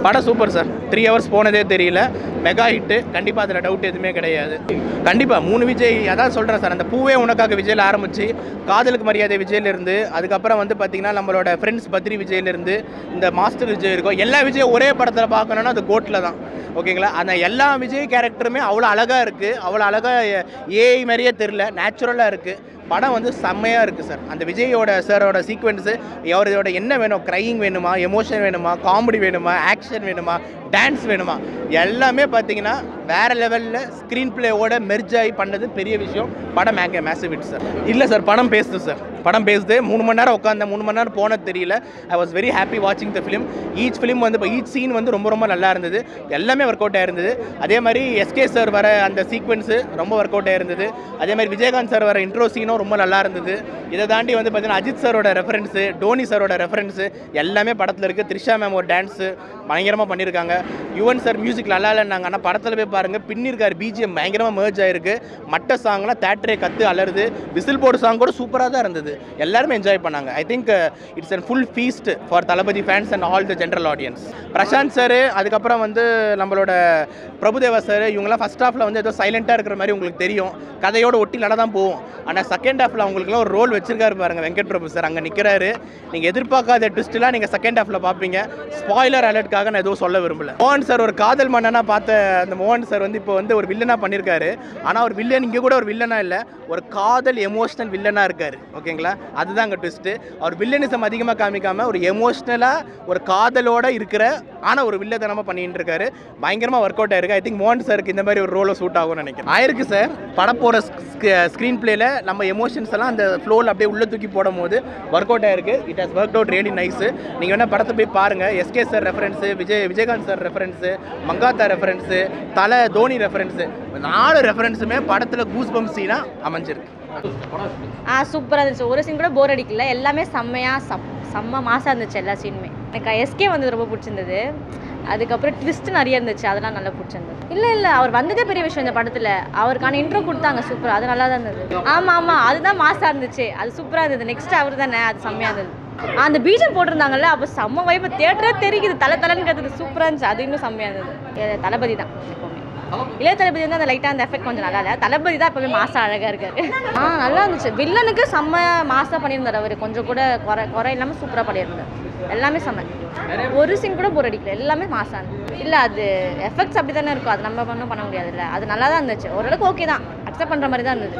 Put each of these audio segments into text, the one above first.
படம் super sir. 3 hours போனதே தெரியல. Mega hit. கண்டிப்பாக அதில் டவுட் எதுவுமே கிடையாது. கண்டிப்பாக 3 விஜய் அதான் சொல்கிறேன் சார். அந்த பூவே உனக்காக விஜயில் ஆரம்பித்து காதலுக்கு மரியாதை விஜயிலிருந்து அதுக்கப்புறம் வந்து பார்த்திங்கன்னா நம்மளோட ஃப்ரெண்ட்ஸ் பத்ரி விஜயிலிருந்து இந்த மாஸ்டர் விஜய் இருக்கும். எல்லா விஜயும் ஒரே படத்தில் பார்க்கணுன்னா அது கோட்டில் தான். ஓகேங்களா? அந்த எல்லா விஜய் கேரக்டருமே அவ்வளோ அழகாக இருக்குது. அவ்வளோ அழகாக ஏஐ மாதிரியே தெரில, நேச்சுரலாக இருக்குது. படம் வந்து செம்மையாக இருக்குது சார். அந்த விஜயோட சாரோட சீக்வென்ஸு அவரோட என்ன வேணும், க்ரையிங் வேணுமா, எமோஷன் வேணுமா, காமெடி வேணுமா, ஆக்ஷன் வேணுமா, டான்ஸ் வேணுமா, எல்லாமே பார்த்தீங்கன்னா வேறு லெவலில் ஸ்க்ரீன் பிளேவோட மெர்ஜ் ஆகி பண்ணது பெரிய விஷயம். படம் மேசிவ் ஹிட் சார். இல்லை சார், படம் பேசுது சார். படம் பேசுது. 3 மணி நேரம் உட்காந்து 3 மணி நேரம் போனது தெரியல. ஐ வாஸ் வெரி ஹாப்பி வாட்சிங் த ஃபிலிம். ஈச் ஃபிலிம் வந்து இப்போ ஈச் சீன் வந்து ரொம்ப ரொம்ப நல்லா இருந்தது. எல்லாமே ஒர்க் அவுட் ஆயிருந்தது. அதே மாதிரி எஸ்கே சார் வர அந்த சீக்வன்ஸு ரொம்ப ஒர்க் அவுட் ஆயிருந்தது. அதே மாதிரி விஜயகாந்த் சார் வர இன்ட்ரோ சீனும் ரொம்ப நல்லா இருந்தது. இதை தாண்டி வந்து பார்த்தீங்கன்னா அஜித் சாரோட ரெஃபரன்ஸு, டோனி சாரோட ரெஃபரன்ஸு எல்லாமே படத்தில் இருக்குது. த்ரிஷா மேம் ஒரு டான்ஸு பயங்கரமாக பண்ணியிருக்காங்க. யுவன் சார் மியூசிக் நல்லா இல்லைன்னாங்க, ஆனால் படத்தில் போய் பாருங்கள் பின்னிருக்காரு. பிஜிஎம் பயங்கரமாக மேர்ஜ் ஆயிருக்கு. மட்ட சாங்லாம் தேட்டரே கற்று அலருது. விசில் போர்டு சாங் கூட சூப்பராக தான் இருந்தது. எல்லாருமே என்ஜாய் பண்ணாங்க. I think it's and full feast for Thalapathy fans and all the general audience. Prashanth sir, அதுக்கப்புறம் வந்து நம்மளோட பிரபுதேவா சார், இவங்களாம் ஃபஸ்ட் ஹாஃபில் வந்து ஏதோ சைலண்ட்டாக இருக்கிற மாதிரி உங்களுக்கு தெரியும். கதையோட ஒட்டி நல்லா தான் போகும். ஆனால் செகண்ட் ஹாஃபில் அவங்களுக்குலாம் ஒரு ரோல் வச்சிருக்காரு பாருங்க வெங்கட் பிரபு சார். அங்கே நிற்கிறாரு. நீங்கள் எதிர்பார்க்காத ட்விஸ்ட்லாம் நீங்கள் செகண்ட் ஹாஃபில் பார்ப்பீங்க. ஸ்பாய்லர் அலர்ட்காக நான் எதுவும் சொல்ல விரும்பல. மோகன் சார் ஒரு காதல் மன்னனாக பார்த்த அந்த மோகன் சார் வந்து இப்போ வந்து ஒரு வில்லனாக பண்ணியிருக்காரு. ஆனால் ஒரு வில்லன் இங்கே கூட ஒரு வில்லனாக இல்லை, ஒரு காதல் எமோஷனல் வில்லனாக இருக்கார். ஓகேங்களா? அதுதான் அங்கே ட்விஸ்ட்டு. அவர் வில்லனிசம் அதிகமாக காமிக்காமல் ஒரு எமோஷ்னலாக ஒரு காதலோடு இருக்கிற ஆனால் ஒரு வில்லத்தனமாக பண்ணிட்டு இருக்காரு. பயங்கரமாக ஒர்க் அவுட் ஆயிருக்கு. ஐ திங்க் மோகன் சாருக்கு இந்த மாதிரி ஒரு ரோலை சூட் ஆகும்னு நினைக்கிறேன். ஆயிருக்கு சார். படம் போகிற ஸ்க்ரீன் பிளேயில் நம்ம எமோஷன்ஸ் எல்லாம் அந்த ஃப்ளோவில் அப்படியே உள்ளே தூக்கி போடும் போது ஒர்க் அவுட் ஆயிருக்கு. It has work out really nice. நீங்கள் வேணால் படத்தை போய் பாருங்கள். SK sir reference, Vijayakanth sir reference, Mankatha reference, Dhoni reference, 4 ரெஃபரன்ஸுமே படத்தில் கூஸ் பம்ப் சீனாக அமைஞ்சிருக்கு. சூப்பராக இருந்துச்சு. ஒரு சீன் கூட போர் அடிக்கல. எல்லாமே செம்ம மாசாக இருந்துச்சு எல்லா சீனுமே. எனக்கு எஸ்கே வந்து ரொம்ப பிடிச்சிருந்தது. அதுக்கப்புறம் ட்விஸ்ட் நிறைய இருந்துச்சு, அதெல்லாம் நல்லா பிடிச்சிருந்தது. இல்லை அவர் வந்ததே பெரிய விஷயம் இந்த படத்தில். அவருக்கான இன்ட்ரோ கொடுத்தாங்க சூப்பராக, அது நல்லா தான் இருந்தது. ஆமாம் அதுதான் மாசாக இருந்துச்சு, அது சூப்பராக இருந்தது. நெக்ஸ்ட் அவர் தானே, அது செம்மையாக இருந்தது. அந்த பீஜம் போட்டிருந்தாங்கல்ல, அப்போ செம்ம வைப்பு. தேட்டரே தெரியுது, தலைன்னு கற்றுது. சூப்பராக இருந்துச்சு. அது இன்னும் செம்மையாக இருந்தது. தளபதி தான் எப்போவுமே. இளைய தளபதி வந்து அந்த லைட்டாக அந்த எஃபெக்ட் கொஞ்சம் நல்லா இல்லை. தளபதி தான் எப்பவுமே மாசா அழகாக இருக்காரு. நல்லா இருந்துச்சு. வில்லனுக்கு செம்ம மாசா பண்ணியிருந்தார் அவர். கொஞ்சம் கூட குறை இல்லாமல் சூப்பராக பண்ணியிருந்தார். எல்லாமே செம்ம. ஒரு சீன் கூட போர் அடிக்கல. எல்லாமே மாசா இருந்துச்சு. இல்லை அது எஃபெக்ட்ஸ் அப்படி தானே இருக்கும், அது நம்ம ஒன்றும் பண்ண முடியாது. இல்லை அது நல்லா தான் இருந்துச்சு. ஓரளவுக்கு ஓகே தான், அக்செப்ட் பண்ணுற மாதிரி தான் இருந்தது.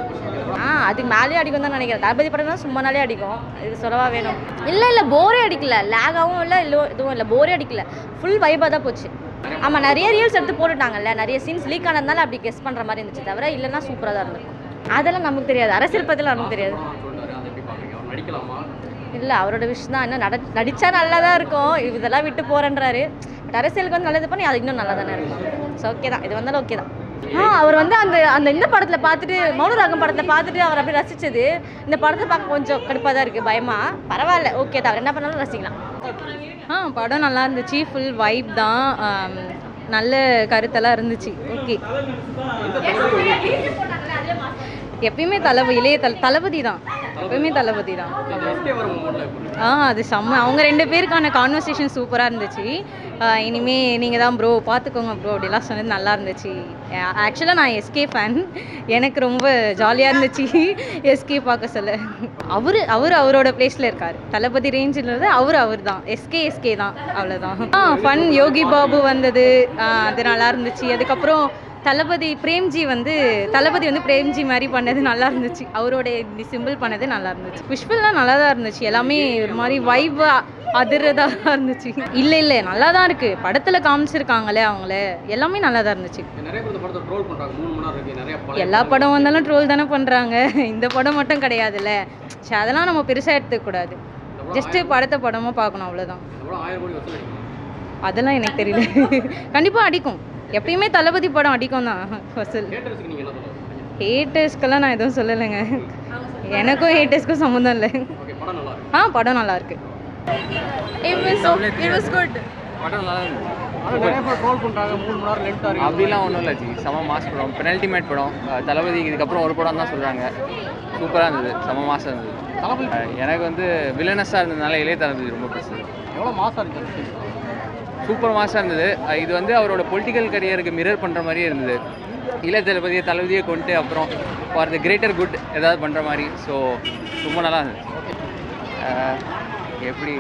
அதுக்கு மேலேயே அடிக்கும் தான் நினைக்கிறேன். தளபதி படம் தான் சும்மா நாளே அடிக்கும். இது சொல்லவா வேணும்? இல்லை போரே அடிக்கல. லேகாகவும் இல்லை, இதுவும் இல்லை, போரே அடிக்கல. ஃபுல் வைபாக தான் போச்சு. ஆமாம், நிறைய ரீல்ஸ் எடுத்து போட்டுட்டாங்கல்ல, நிறைய சீன்ஸ் லீக் ஆனதுனால அப்படி கெஸ் பண்ணுற மாதிரி இருந்துச்சு. தவிர இல்லைன்னா சூப்பராக தான் இருந்திருக்கும். அதெல்லாம் நமக்கு தெரியாது. அரசியல் பற்றிலாம் நமக்கு தெரியாது. இல்லை அவரோட விஷயம் தான். இன்னும் நடித்தா நல்லா தான் இருக்கும். இதெல்லாம் விட்டு போகிறேன்றாரு. பட் அரசியலுக்கு வந்து நல்லது பண்ணி அது இன்னும் நல்லா தானே இருக்கும். ஸோ ஓகே தான், இது வந்தாலும் ஓகே தான். அவர் வந்து அந்த இந்த படத்தில் பார்த்துட்டு, மௌனராகம் படத்தில் பார்த்துட்டு அவர் அப்படி ரசித்தது இந்த படத்தை பார்க்க கொஞ்சம் கடுப்பாக தான் இருக்குது, பயமாக. பரவாயில்ல, ஓகே தான், என்ன பண்ணாலும் ரசிக்கலாம். படம் நல்லா இருந்துச்சு. ஃபுல் வைப் தான். நல்ல கருத்தெல்லாம் இருந்துச்சு. ஓகே. எப்பயுமே தளபதி தான். எப்பயுமே தளபதி தான். அது செம்ம. அவங்க 2 பேருக்கான கான்வர்சேஷன் சூப்பராக இருந்துச்சு. இனிமே நீங்கள் தான் ப்ரோ பார்த்துக்கோங்க ப்ரோ அப்படிலாம் சொன்னது நல்லா இருந்துச்சு. ஆக்சுவலாக நான் எஸ்கே ஃபேன். எனக்கு ரொம்ப ஜாலியாக இருந்துச்சு எஸ்கே பார்க்க சொல்ல. அவரோட பிளேஸில் இருக்கார். தளபதி ரேஞ்சில் இருந்து அவர் தான். எஸ்கே தான், அவ்வளோதான். ஃபன். யோகி பாபு வந்தது, அது நல்லா இருந்துச்சு. அதுக்கப்புறம் தளபதி வந்து பிரேம்ஜி மாதிரி பண்ணது நல்லா இருந்துச்சு. அவரோட சிம்பிள் பண்ணது நல்லா இருந்துச்சு. விஷுவல்லாம் நல்லா தான் இருந்துச்சு. எல்லாமே ஒரு மாதிரி வைப் அதிரதா இருந்துச்சு. இல்லை நல்லா தான் இருக்கு. படத்துல காமிச்சிருக்காங்களே அவங்கள, எல்லாமே நல்லா தான் இருந்துச்சு. எல்லா படம் வந்தாலும் ட்ரோல் தானே பண்றாங்க. இந்த படம் மட்டும் கிடையாதுல்ல. அதெல்லாம் நம்ம பெருசா எடுத்துக்க கூடாது. ஜஸ்ட் படமா பார்க்கணும், அவ்வளவுதான். அதெல்லாம் எனக்கு தெரியல. கண்டிப்பா அடிக்கும். எப்பயுமே தளபதி படம் அடிக்கும் தான். ஹேட்டர்ஸ்க்கெல்லாம் நான் எதுவும் சொல்லலைங்க. எனக்கும் ஹேட்டர்ஸ்க்கும் சம்மந்தம் இல்லை. படம் நல்லா இருக்கு. It was good. படம் நல்லா இருந்துச்சு. நிறைய பேர் ட்ரோல் பண்ணுறாங்க 3 மணி நேரம் லென்த்தாக இருக்குது. அப்படிலாம் ஒன்றும் இல்லை ஜி, செம மாஸ் படம், பெனல்டிமேட் படம். தளபதி இதுக்கப்புறம் ஒரு படம் தான் சொல்கிறாங்க. சூப்பராக இருந்தது, செம மாசாக இருந்தது. தளபதி எனக்கு வந்து வில்லனஸாக இருந்ததுனால இளைய தளபதி ரொம்ப பிடிச்சது. எவ்வளோ மாசாக இருக்குது? சூப்பர் மாசாக இருந்தது. இது வந்து அவரோட பொலிட்டிக்கல் கரியருக்கு மிரர் பண்ணுற மாதிரியே இருந்தது. இளைய தளபதியை கொண்டு அப்புறம் ஃபார் த கிரேட்டர் குட் ஏதாவது பண்ணுற மாதிரி. ஸோ ரொம்ப நல்லா இருந்துச்சு. எப்படி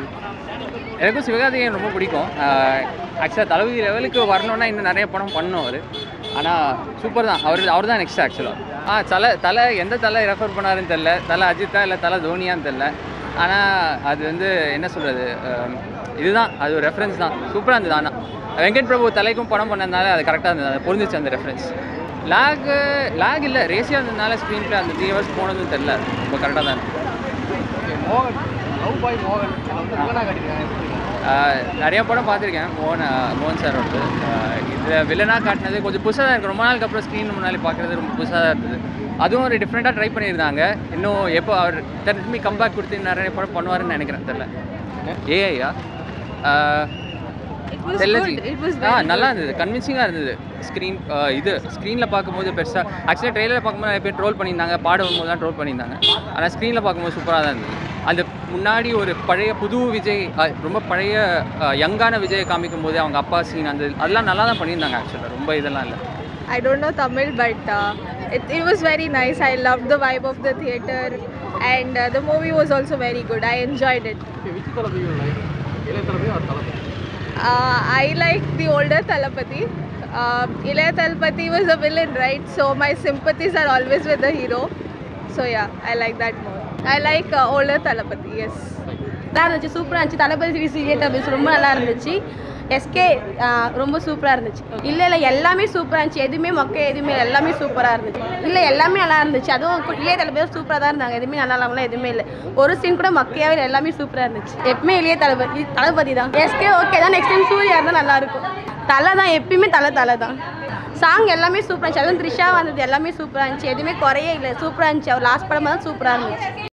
எனக்கும் சிவகார்த்திகேயன் ரொம்ப பிடிக்கும். ஆக்சுவலாக தளபதி லெவலுக்கு வரணுன்னா இன்னும் நிறைய படம் பண்ணணும் அவர். ஆனால் சூப்பர் தான், அவர் தான் நெக்ஸ்ட் ஆக்சுவலாக. தலை எந்த தலை ரெஃபர் பண்ணாருன்னு தெரில, தலை அஜித்தா இல்லை தலை தோனியான்னு தெரில. ஆனால் அது வந்து என்ன சொல்கிறது, இதுதான் அது ஒரு ரெஃபரன்ஸ் தான். சூப்பராக இருந்தது. ஆனால் வெங்கட் பிரபு தலைக்கும் படம் பண்ணதுனால அது கரெக்டாக இருந்தது, அது பொருந்துச்சு அந்த ரெஃபரன்ஸ். லேக் இல்லை, ரேசியாக இருந்ததுனால ஸ்க்ரீன் பிளே அந்த 3 hours போனதும் தெரில, ரொம்ப கரெக்டாக தான் இருந்தது. மோகன், லவ் பாய் மோகன் வந்து வில்லனாக காட்டியிருக்காங்க. நிறைய படம் பார்த்துருக்கேன் மோகன் சார் வந்து. இதில் வில்லனாக காட்டினது கொஞ்சம் புதுசாக தான் இருக்குது. ரொம்ப நாளுக்கு அப்புறம் ஸ்க்ரீன் முன்னாடி பார்க்குறது ரொம்ப புதுசாக தான் இருந்தது. அதுவும் ஒரு டிஃப்ரெண்ட்டாக ட்ரை பண்ணியிருந்தாங்க. இன்னும் எப்போ அவர் திரும்பி கம்பேக் கொடுத்து நிறைய படம் பண்ணுவாருன்னு நினைக்கிறேன். தெரில ஏஐயா நல்லா இருந்தது, கன்வின்சிங்காக இருந்தது. ஸ்க்ரீனில் பார்க்கும்போது பெருசாக, ஆக்சுவலாக ட்ரெயிலரில் பார்க்கும்போது நிறைய பேர் ட்ரோல் பண்ணியிருந்தாங்க, பாடும்போது தான் ட்ரோல் பண்ணியிருந்தாங்க. ஆனால் ஸ்க்ரீனில் பார்க்கும்போது சூப்பராக தான் இருந்தது. அந்த முன்னாடி ஒரு பழைய புது விஜய், ரொம்ப பழைய யங்கான விஜயை காமிக்கும் போது அவங்க அப்பா சீன் அதெல்லாம் நல்லா தான் பண்ணியிருந்தாங்க. ஆக்சுவலாக ரொம்ப இதெல்லாம் இல்லை. I don't know Tamil, but it was very nice. I loved the vibe of the theatre, and the movie was also very good. I enjoyed it. which தளபதி இளைய தளபதி or Thalapathy? I like the older Thalapathy. Ilaya Thalapathy was a villain, right? So my sympathies are always with the hero. So yeah, I like that more. I like older Thalapathy, yes. நல்லா இருந்துச்சு, சூப்பராக இருந்துச்சு. தளபதி series இளைய தளபதி ரொம்ப நல்லா இருந்துச்சு. SK ரொம்ப சூப்பராக இருந்துச்சு. இல்லை எல்லாமே சூப்பராக இருந்துச்சு. எதுவுமே எதுவுமே எல்லாமே சூப்பராக இருந்துச்சு. இல்லை எல்லாமே நல்லா இருந்துச்சு. அதுவும் இளைய தளபதி சூப்பராக தான் இருந்தாங்க. எதுவுமே நல்லா இல்லாமலாம் எதுவுமே இல்லை. ஒரு சீன் கூட மக்கையாகவே இல்லை, எல்லாமே சூப்பராக இருந்துச்சு. எப்பவுமே இளைய தளபதி தான். எஸ்கே ஓகே தான். நெக்ஸ்ட் டைம் சூர்யா இருந்தால் நல்லாயிருக்கும். தலை தான், எப்பயுமே தலை தான். சாங் எல்லாமே சூப்பராக இருந்துச்சு. அதுவும் த்ரிஷா வந்தது எல்லாமே சூப்பராக இருந்துச்சு. எதுவுமே குறையே இல்லை, சூப்பராக இருந்துச்சு. அவர் லாஸ்ட் படமாக தான் சூப்பராக இருந்துச்சு.